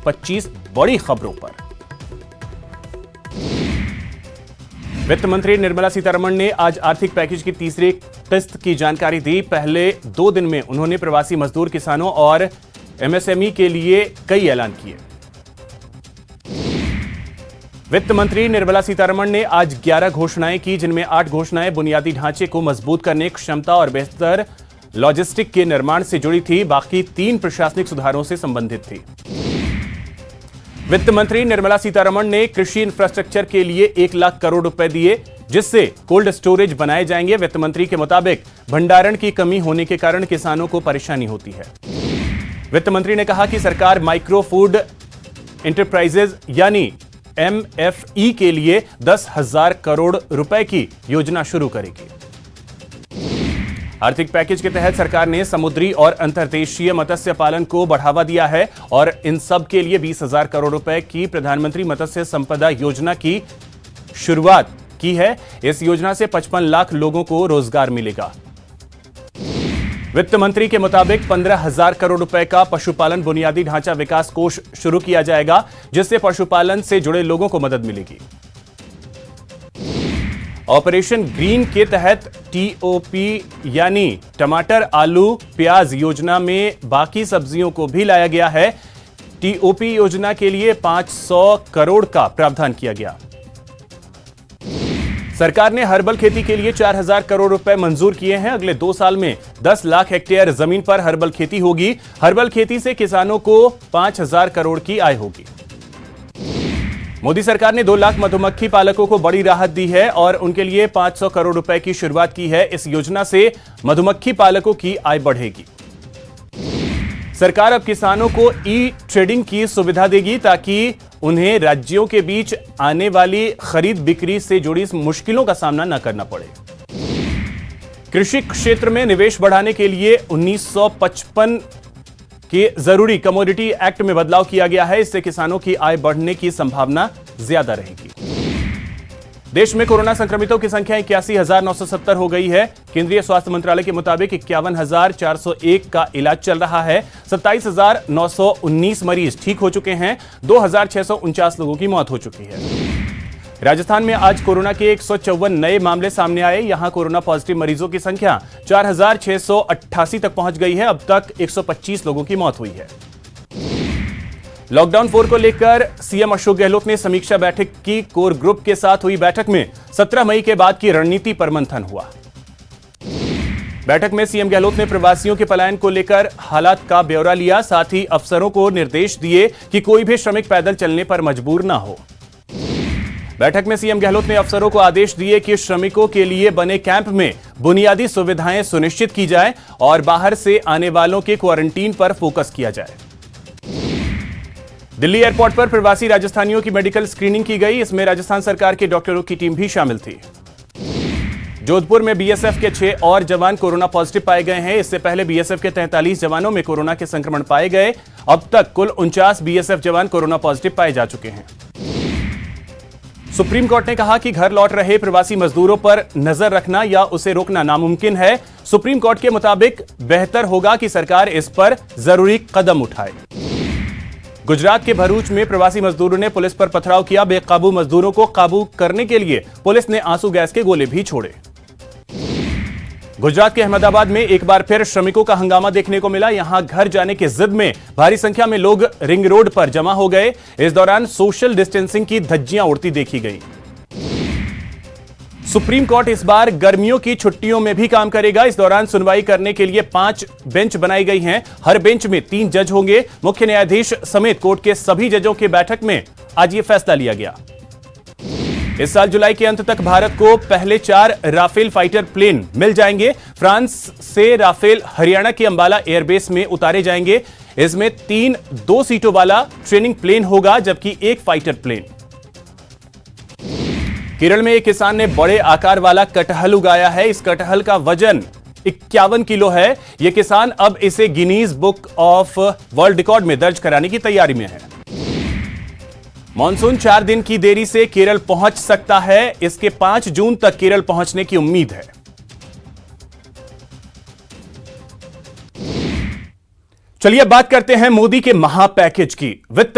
25 बड़ी खबरों पर। वित्त मंत्री निर्मला सीतारमण ने आज आर्थिक पैकेज की तीसरी किस्त की जानकारी दी। पहले 2 दिन में उन्होंने प्रवासी मजदूर, किसानों और एमएसएमई के लिए कई ऐलान किए। वित्त मंत्री निर्मला सीतारमण ने आज 11 घोषणाएं की, जिनमें 8 घोषणाएं बुनियादी ढांचे को मजबूत करने, क्षमता और बेहतर लॉजिस्टिक के निर्माण से जुड़ी थी। बाकी 3 प्रशासनिक सुधारों से संबंधित थी। वित्त मंत्री निर्मला सीतारमण ने कृषि इंफ्रास्ट्रक्चर के लिए 1 लाख करोड़ रुपए दिए, जिससे कोल्ड स्टोरेज बनाए जाएंगे। वित्त मंत्री के मुताबिक भंडारण की कमी होने के कारण किसानों को परेशानी होती है। वित्त मंत्री ने कहा कि सरकार माइक्रो फूड एंटरप्राइजेज यानी MFE के लिए 10,000 करोड़ रुपए की योजना शुरू करेगी। आर्थिक पैकेज के तहत सरकार ने समुद्री और अंतर्देशीय मत्स्य पालन को बढ़ावा दिया है और इन सब के लिए 20,000 करोड़ रुपए की प्रधानमंत्री मत्स्य संपदा योजना की शुरुआत की है। इस योजना से 55 लाख लोगों को रोजगार मिलेगा। वित्त मंत्री के मुताबिक 15,000 करोड़ रुपए का पशुपालन बुनियादी ढांचा विकास कोष शुरू किया जाएगा, जिससे पशुपालन से जुड़े लोगों को मदद मिलेगी। ऑपरेशन ग्रीन के तहत TOP यानी टमाटर, आलू, प्याज योजना में बाकी सब्जियों को भी लाया गया है। TOP योजना के लिए 500 करोड़ का प्रावधान किया गया। सरकार ने हर्बल खेती के लिए 4,000 करोड़ रुपए मंजूर किए हैं। अगले 2 साल में 10 लाख हेक्टेयर जमीन पर हर्बल खेती होगी। हर्बल खेती से किसानों को 5,000 करोड़ की आय होगी। मोदी सरकार ने 2 लाख मधुमक्खी पालकों को बड़ी राहत दी है और उनके लिए 500 करोड़ रुपए की शुरुआत की है। इस योजना से मधुमक्खी पालकों की आय बढ़ेगी। सरकार अब किसानों को ई-ट्रेडिंग की सुविधा देगी, ताकि उन्हें राज्यों के बीच आने वाली खरीद बिक्री से जुड़ी मुश्किलों का सामना न करना पड़े। कृषि क्षेत्र में निवेश बढ़ाने के लिए 1955 के जरूरी कमोडिटी एक्ट में बदलाव किया गया है। इससे किसानों की आय बढ़ने की संभावना ज्यादा रहेगी। देश में कोरोना संक्रमितों की संख्या 81,970 हो गई है। केंद्रीय स्वास्थ्य मंत्रालय के मुताबिक 51,401 का इलाज चल रहा है। 27,919 मरीज ठीक हो चुके हैं। 2,649 लोगों की मौत हो चुकी है। राजस्थान में आज कोरोना के 154 नए मामले सामने आए। यहां कोरोना पॉजिटिव मरीजों की संख्या 4,688 तक पहुंच गई है। अब तक 125 लोगों की मौत हुई है। लॉकडाउन 4 को लेकर सीएम अशोक गहलोत ने समीक्षा बैठक की। कोर ग्रुप के साथ हुई बैठक में 17 मई के बाद की रणनीति पर मंथन हुआ। बैठक में सीएम गहलोत ने प्रवासियों के पलायन को लेकर हालात का ब्यौरा लिया। साथ ही अफसरों को निर्देश दिए कि कोई भी श्रमिक पैदल चलने पर मजबूर ना हो। बैठक में सीएम गहलोत ने अफसरों को आदेश दिए कि श्रमिकों के लिए बने कैंप में बुनियादी सुविधाएं सुनिश्चित की जाए और बाहर से आने वालों के क्वारंटीन पर फोकस किया जाए। दिल्ली एयरपोर्ट पर प्रवासी राजस्थानियों की मेडिकल स्क्रीनिंग की गई। इसमें राजस्थान सरकार के डॉक्टरों की टीम भी शामिल थी। जोधपुर में बीएसएफ के 6 और जवान कोरोना पॉजिटिव पाए गए हैं। इससे पहले बीएसएफ के 43 जवानों में कोरोना के संक्रमण पाए गए। अब तक कुल 49 बीएसएफ जवान कोरोना पॉजिटिव पाए जा चुके हैं। सुप्रीम कोर्ट ने कहा कि घर लौट रहे प्रवासी मजदूरों पर नजर रखना या उसे रोकना नामुमकिन है। सुप्रीम कोर्ट के मुताबिक बेहतर होगा कि सरकार इस पर जरूरी कदम उठाए। गुजरात के भरूच में प्रवासी मजदूरों ने पुलिस पर पथराव किया। बेकाबू मजदूरों को काबू करने के लिए पुलिस ने आंसू गैस के गोले भी छोड़े। गुजरात के अहमदाबाद में एक बार फिर श्रमिकों का हंगामा देखने को मिला। यहां घर जाने की जिद में भारी संख्या में लोग रिंग रोड पर जमा हो गए। इस दौरान सोशल डिस्टेंसिंग की धज्जियां उड़ती देखी गई। सुप्रीम कोर्ट इस बार गर्मियों की छुट्टियों में भी काम करेगा। इस दौरान सुनवाई करने के लिए 5 बेंच बनाई गई हैं। हर बेंच में 3 जज होंगे। मुख्य न्यायाधीश समेत कोर्ट के सभी जजों की बैठक में आज यह फैसला लिया गया। इस साल जुलाई के अंत तक भारत को पहले 4 राफेल फाइटर प्लेन मिल जाएंगे। फ्रांस से राफेल हरियाणा के अंबाला एयरबेस में उतारे जाएंगे। इसमें 3 2 सीटों वाला ट्रेनिंग प्लेन होगा, जबकि 1 फाइटर प्लेन। केरल में एक किसान ने बड़े आकार वाला कटहल उगाया है। इस कटहल का वजन 51 किलो है। यह किसान अब इसे Guinness book of world record में दर्ज कराने की तैयारी में है। मॉनसून 4 दिन की देरी से केरल पहुंच सकता है। इसके 5 जून तक केरल पहुंचने की उम्मीद है। चलिए बात करते हैं मोदी के महा पैकेज की। वित्त